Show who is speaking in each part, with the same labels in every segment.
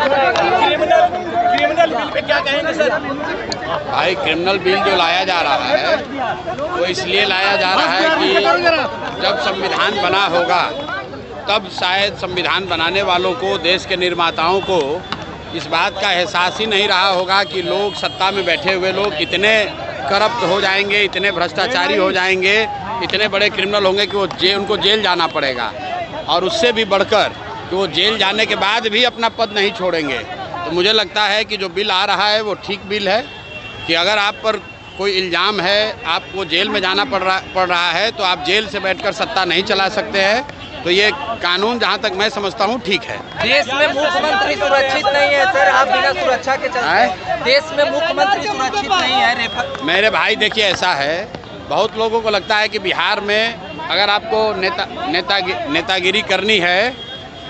Speaker 1: Criminal bill pay क्या कहेंगे sir?
Speaker 2: भाई क्रिमिनल बिल जो लाया जा रहा है वो इसलिए लाया जा रहा है कि जब संविधान बना होगा तब शायद संविधान बनाने वालों को, देश के निर्माताओं को इस बात का एहसास ही नहीं रहा होगा कि लोग, सत्ता में बैठे हुए लोग इतने करप्ट हो जाएंगे, इतने भ्रष्टाचारी हो जाएंगे, इतने बड़े क्रिमिनल होंगे कि उनको जेल जाना पड़ेगा, और उससे भी बढ़कर कि वो जेल जाने के बाद भी अपना पद नहीं छोड़ेंगे। तो मुझे लगता है कि जो बिल आ रहा है वो ठीक बिल है कि अगर आप पर कोई इल्ज़ाम है, आपको जेल में जाना पड़ रहा है, तो आप जेल से बैठकर सत्ता नहीं चला सकते हैं। तो ये कानून जहाँ तक मैं समझता हूँ ठीक है।
Speaker 3: देश में मुख्यमंत्री सुरक्षित नहीं है सर, आप बिना सुरक्षा के चलते हैं। देश में मुख्यमंत्री सुरक्षित नहीं है।
Speaker 2: मेरे भाई देखिए, ऐसा है, बहुत लोगों को लगता है कि बिहार में अगर आपको नेतागिरी करनी है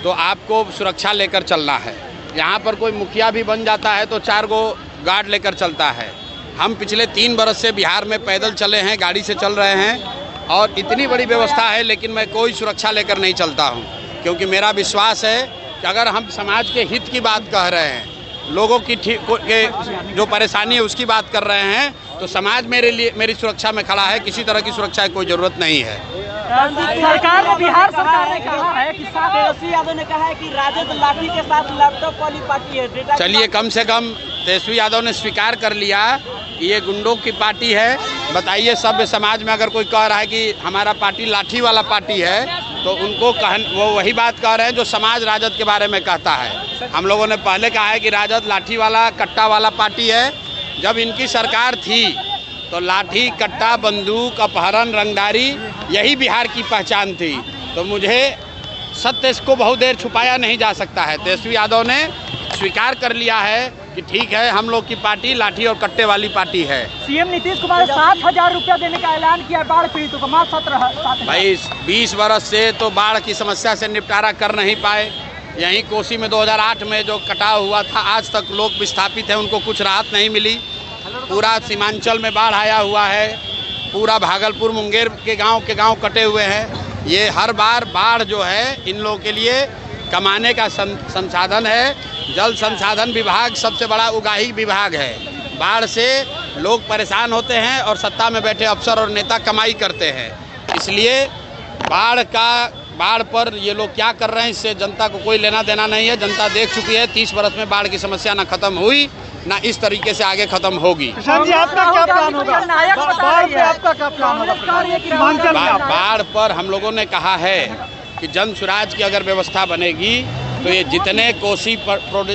Speaker 2: तो आपको सुरक्षा लेकर चलना है। यहाँ पर कोई मुखिया भी बन जाता है तो 4 गो गार्ड लेकर चलता है। हम पिछले 3 बरस से बिहार में पैदल चले हैं, गाड़ी से चल रहे हैं, और इतनी बड़ी व्यवस्था है, लेकिन मैं कोई सुरक्षा लेकर नहीं चलता हूँ, क्योंकि मेरा विश्वास है कि अगर हम समाज के हित की बात कह रहे हैं, लोगों की जो परेशानी है उसकी बात कर रहे हैं, तो समाज मेरी सुरक्षा में खड़ा है। किसी तरह की सुरक्षा की कोई ज़रूरत नहीं है।
Speaker 4: सरकार ने, बिहार सरकार ने कहा है कि तेजस्वी यादव ने कहा है कि राजद लाठी के साथ लैपटॉप वाली पार्टी है।
Speaker 2: चलिए, कम से कम तेजस्वी यादव ने स्वीकार कर लिया कि ये गुंडों की पार्टी है। बताइए, सभ्य समाज में अगर कोई कह रहा है कि हमारा पार्टी लाठी वाला पार्टी है, तो उनको वो वही बात कह रहे हैं जो समाज राजद के बारे में कहता है। हम लोगों ने पहले कहा है कि राजद लाठी वाला, कट्टा वाला पार्टी है। जब इनकी सरकार थी तो लाठी, कट्टा, बंदूक, अपहरण, रंगदारी यही बिहार की पहचान थी। तो मुझे सत्य को बहुत देर छुपाया नहीं जा सकता है। तेजस्वी यादव ने स्वीकार कर लिया है कि ठीक है, हम लोग की पार्टी लाठी और कट्टे वाली पार्टी है।
Speaker 4: सीएम नीतीश कुमार 7,000 रुपया देने का ऐलान किया बाढ़ पीड़ितों को।
Speaker 2: भाई 20 बरस से तो बाढ़ की समस्या से निपटारा कर नहीं पाए। यहीं कोसी में 2008 में जो कटाव हुआ था, आज तक लोग विस्थापित हैं, उनको कुछ राहत नहीं मिली। पूरा सीमांचल में बाढ़ आया हुआ है, पूरा भागलपुर, मुंगेर के गांव कटे हुए हैं। ये हर बार बाढ़ जो है इन लोगों के लिए कमाने का संसाधन है। जल संसाधन विभाग सबसे बड़ा उगाही विभाग है। बाढ़ से लोग परेशान होते हैं और सत्ता में बैठे अफसर और नेता कमाई करते हैं। इसलिए बाढ़ पर ये लोग क्या कर रहे हैं, इससे जनता को कोई लेना देना नहीं है। जनता देख चुकी है, 30 बरस में बाढ़ की समस्या ना खत्म हुई, ना इस तरीके से आगे खत्म होगी।
Speaker 4: आपका क्या प्लान होगा? आपका क्या प्लान होगा?
Speaker 2: बाढ़ पर हम लोगों ने कहा है कि जन सुराज की अगर व्यवस्था बनेगी तो ये जितने कोसी